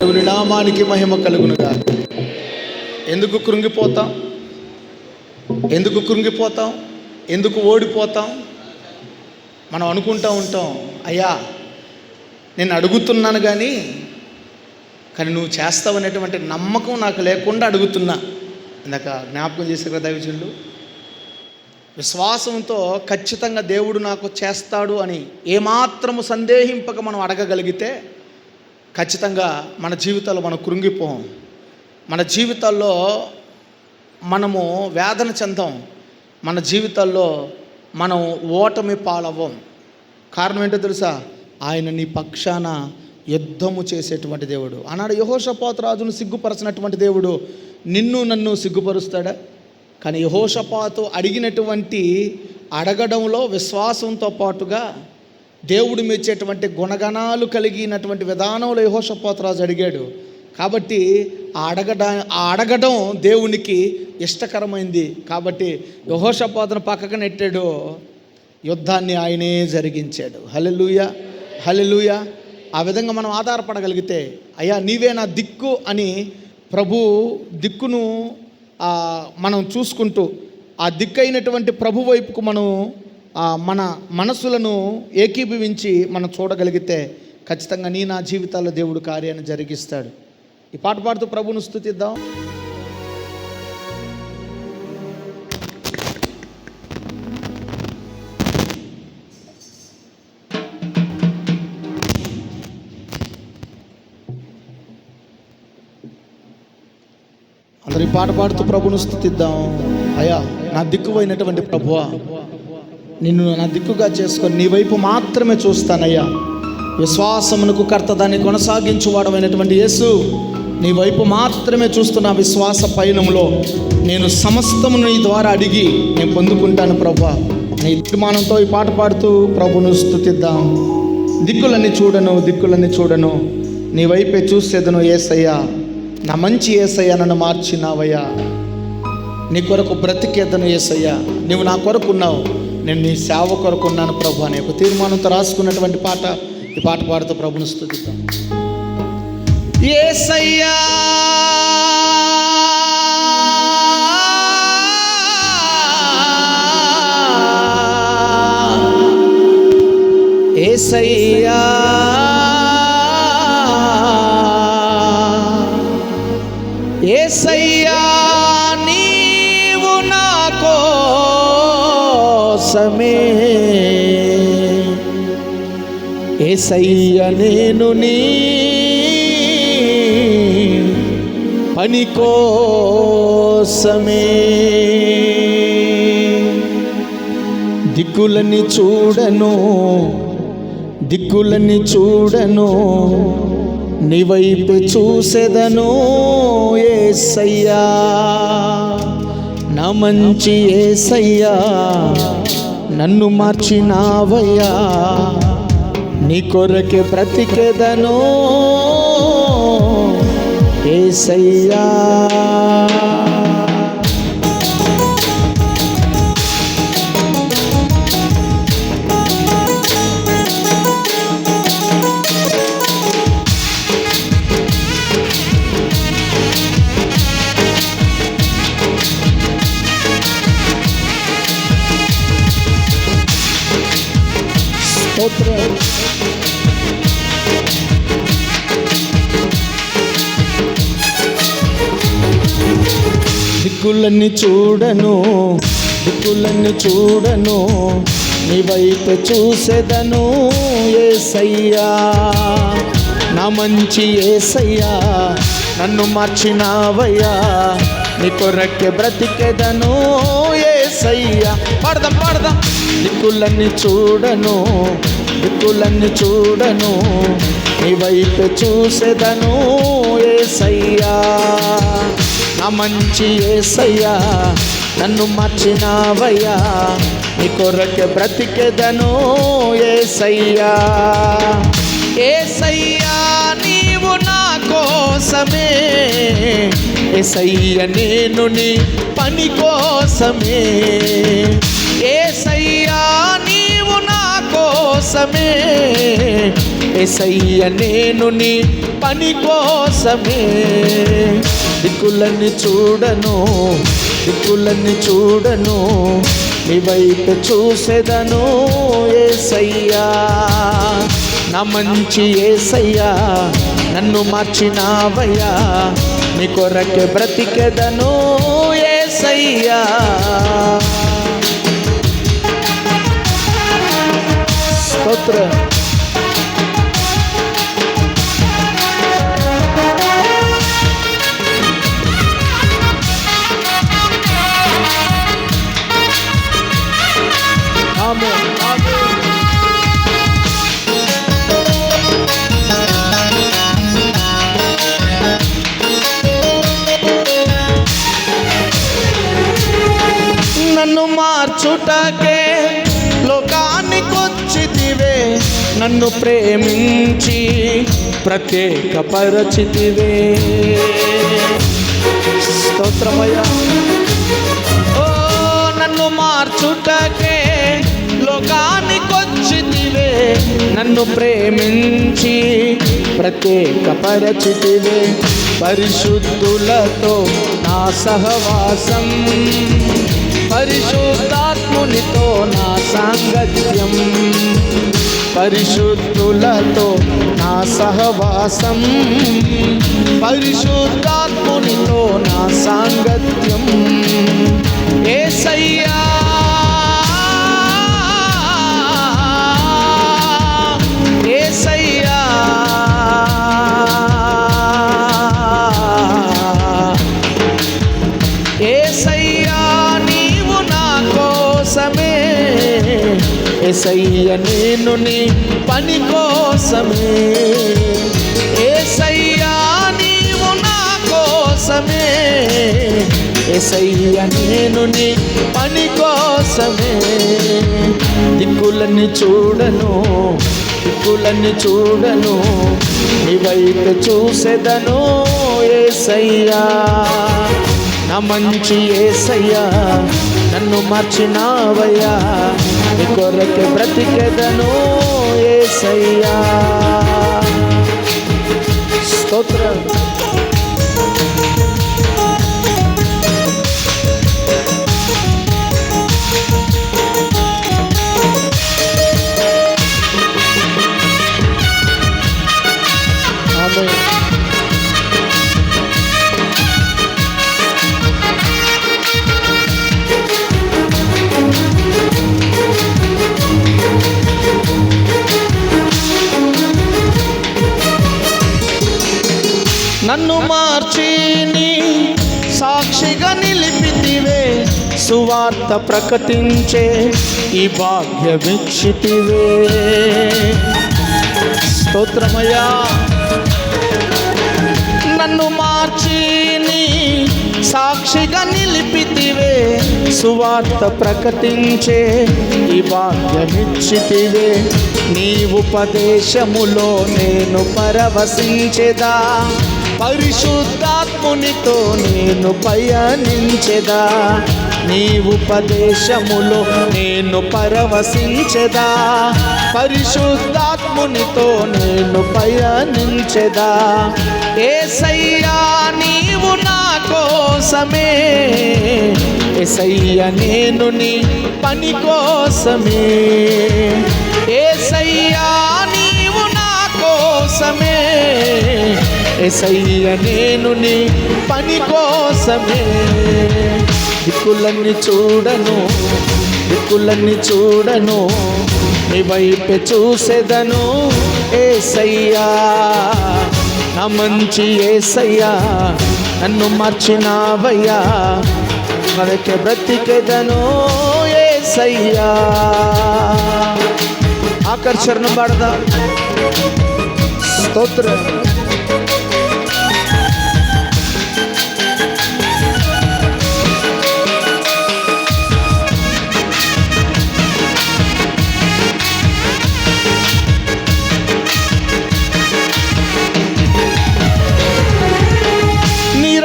దేవుని నామానికి మహిమ కలుగునుగా. ఎందుకు కృంగిపోతాం? ఎందుకు ఓడిపోతాం? మనం అనుకుంటూ ఉంటాం, అయ్యా నేను అడుగుతున్నాను కానీ నువ్వు చేస్తావనేటువంటి నమ్మకం నాకు లేకుండా అడుగుతున్నా. ఇందాక జ్ఞాపకం చేశారు కదా దైవజనులు, విశ్వాసంతో ఖచ్చితంగా దేవుడు నాకు చేస్తాడు అని ఏమాత్రము సందేహింపక మనం అడగగలిగితే ఖచ్చితంగా మన జీవితాల్లో మనం కృంగిపోం, మన జీవితాల్లో మనము వేదన చెందాం, మన జీవితాల్లో మనం ఓటమి పాలవ్వం. కారణం ఏంటో తెలుసా? ఆయన నీ పక్షాన యుద్ధము చేసేటువంటి దేవుడు. ఆనాడు యెహోషాపాతు రాజును సిగ్గుపరచినటువంటి దేవుడు నిన్ను నన్ను సిగ్గుపరుస్తాడా? కానీ యెహోషాపాతు అడగడంలో విశ్వాసంతో పాటుగా దేవుడు మెచ్చేటువంటి గుణగణాలు కలిగినటువంటి విధానంలో యెహోషాపాతు రాజు అడిగాడు. కాబట్టి ఆ అడగడం దేవునికి ఇష్టకరమైంది. కాబట్టి యెహోషాపాతును పక్కకు నెట్టాడు, యుద్ధాన్ని ఆయనే జరిగించాడు. హల్లెలూయా, హల్లెలూయా. ఆ విధంగా మనం ఆధారపడగలిగితే, అయ్యా నీవే నా దిక్కు అని ప్రభు దిక్కును మనం చూసుకుంటూ ఆ దిక్కైనటువంటి ప్రభు వైపుకు మనం మన మనసులను ఏకీభవించి మనం చూడగలిగితే ఖచ్చితంగా నా జీవితాల్లో దేవుడు కార్యాన్ని జరిగిస్తాడు. ఈ పాట పాడుతూ ప్రభువును స్తుతిద్దాం. అందరూ ఈ పాట పాడుతూ ప్రభువును స్తుతిద్దాం. అయ్యా నా దిక్కువైనటువంటి ప్రభువా, నిన్ను నా దిక్కుగా చేసుకొని నీ వైపు మాత్రమే చూస్తానయ్యా. విశ్వాసమునకు కర్త దాన్ని కొనసాగించువాడమైనటువంటి యేసు, నీ వైపు మాత్రమే చూస్తున్న విశ్వాస పయనంలో నేను సమస్తమును నీ ద్వారా అడిగి నేను పొందుకుంటాను ప్రభువా. నీ తీర్మానంతో ఈ పాట పాడుతూ ప్రభువును స్తుతిద్దాం. దిక్కులన్నీ చూడను నీ వైపే చూసేదను యేసయ్యా, నా మంచి యేసయ్యా నన్ను మార్చినావయ్యా. నీ కొరకు బ్రతికేదను యేసయ్యా, నువ్వు నా కొరకు ఉన్నావు, నేను నీ సేవ కొరకు ఉన్నాను ప్రభు అనే ఒక తీర్మానంతో రాసుకున్నటువంటి పాట. ఈ పాట పాడుతూ ప్రభువును స్తుతిద్దాం. యేసయ్యా యేసయ్యా యేసయ్యా నీవు నా కోసమే, యేసయ్యా నేను నీ పని కోసమే. దిక్కులన్నీ చూడను నీ వైపు చూసేదను యేసయ్యా, నా మంచి యేసయ్యా నన్ను మార్చినావయ్యా. నీ కొరకే బ్రతికేదను యేసయ్యా. దిక్కులన్నీ చూడను నీ వైపు చూసేదను యేసయ్యా, నా మంచి యేసయ్యా నన్ను మార్చినావయ్యా. నీ కొరకే బ్రతికేదను యేసయ్యా. పాడదాం. దిక్కులన్నీ చూడను నీ వైపు చూసేదను యేసయ్యా, నా మంచి యేసయ్యా నన్ను మార్చినావయ్యా. నీ కొరకే బ్రతికేదను యేసయ్యా. యేసయ్యా నీవు నా కోసమే, యేసయ్యా నేను నీ పని కోసమే. యేసయ్యా నీవు నా కోసమే, యేసయ్య నేను నీ పని కోసమే. దిక్కులన్నీ చూడను, దిక్కులన్నీ చూడను, నీ వైపు చూసేదను యేసయ్యా. నా మంచి యేసయ్యా, నన్ను మార్చినావయ్యా, నీ కొరకే బ్రతికెదను యేసయ్యా. స్తోత్రం. ఆమేన్, ఆమేన్. నన్ను మార్చుటకే లోకానికొచ్చితివే, నన్ను ప్రేమించి ప్రత్యేకపరచితివే. స్తోత్రమయ్యా. ఓ నన్ను మార్చుటకే లోకానికొచ్చితివే, నన్ను ప్రేమించి ప్రత్యేకపరచితివే. పరిశుద్ధులతో నా సహవాసం, పరిశుద్ధాత్మునితో నా సాంగత్యం, పరిశుద్ధులతో నా సహవాసం, పరిశుద్ధాత్మునితో నా సాంగత్యం. యేసయ్యా యేసయ్యా యేసయ్యా నీవు నా కోసమే, యేసయ్య నేను నీ పని కోసమే. యేసయ్యా నీవు నా కోసమే, యేసయ్య నేను నీ పని కోసమే. దిక్కులన్నీ చూడను, దిక్కులన్నీ చూడను, నీ వైపు చూసేదను యేసయ్యా. నా మంచి యేసయ్యా, నన్ను మార్చినావయ్యా, నీ కొరకే బ్రతికెదను యేసయ్యా. స్తోత్రం. ఆమేన్. నన్ను మార్చి నీ సాక్షిగా నిలిపితివే, సువార్త ప్రకటించే ఈ భాగ్యమిచ్చితివే. స్తోత్రమయ్యా. నన్ను మార్చి నీ సాక్షిగా నిలిపితివే, సువార్త ప్రకటించే ఈ భాగ్యమిచ్చితివే. నీ ఉపదేశములో నేను పరవశించెదా, పరిశుద్ధాత్మునితో నేను పయనించెదా. నీ ఉపదేశములో నేను పరవశించెదా, పరిశుద్ధాత్మునితో నేను పయనించెదా. యేసయ్యా నీవు నా కోసమే, యేసయ్య నేను నీ పని కోసమే. యేసయ్యా నీవు నా కోసమే, యేసయ్య నేను నీ పని కోసమే. దిక్కులన్నీ చూడను, దిక్కులన్నీ చూడను, నీ వైపే చూసేదను యేసయ్యా. నా మంచి యేసయ్యా, నన్ను మార్చినావయ్యా, మనకే బ్రతికెదను యేసయ్యా. ఆకర్షణ పడదా. స్తోత్రం.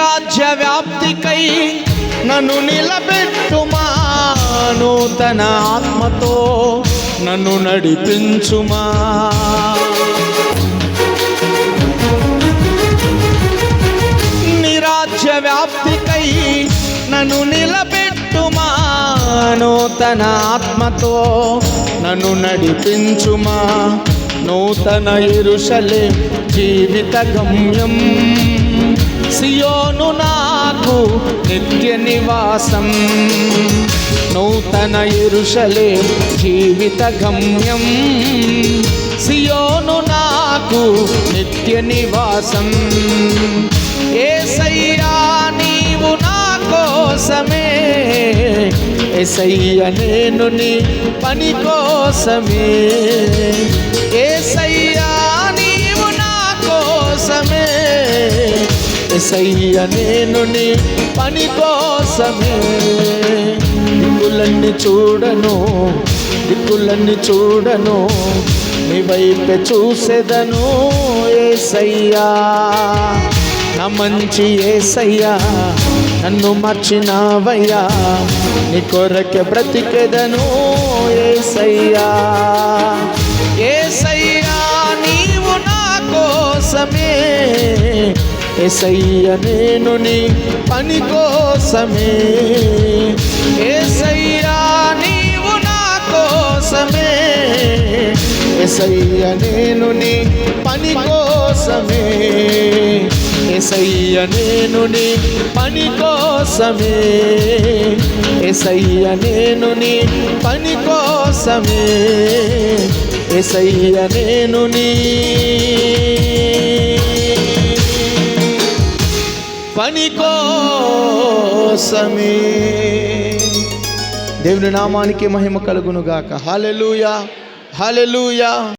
రాజ్య వ్యాప్తికై నన్ను నిలబెట్టుమా, నూతన ఆత్మతో నన్ను నడిపించుమా. నీ రాజ్య వ్యాప్తికై నన్ను నిలబెట్టుమా. నూతన ఆత్మతో నన్ను నడిపించుమా. నూతన యెరూషలేం జీవిత గమ్యం, సియోను నాకు నిత్య నివాసం. నూతన యెరూషలేం జీవిత గమ్యం, సియోను నాకు నిత్య నివాసం. యేసయ్యా నీవు నా కోసమే, యేసయ్య నేను నీ పని కోసమే. యేసయ్యా నీవు నా కోసమే, యేసయ్య నేను నీ పని కోసమే. దిక్కులన్నీ చూడను, దిక్కులన్నీ చూడను, నీ వైపే చూసేదను. యేసయ్యా నా మంచి యేసయ్యా, నన్ను మార్చినావయ్యా, నీ కొరకే బ్రతికెదను. యేసయ్యా యేసయ్యా నీవు నా కోసమే, యేసయ్య నేను నీ పని కోసమే. యేసయ్యా నీవు నా కోసమే, యేసయ్య నేను నీ పని కోసమే. యేసయ్య నేను నీ పని కోసమే, యేసయ్య నేను నీ పని కోసమే. యేసయ్య నేను నీ పని కోసమే. దేవుని నామానికి మహిమ కలుగును గాక. హల్లెలూయా, హల్లెలూయా.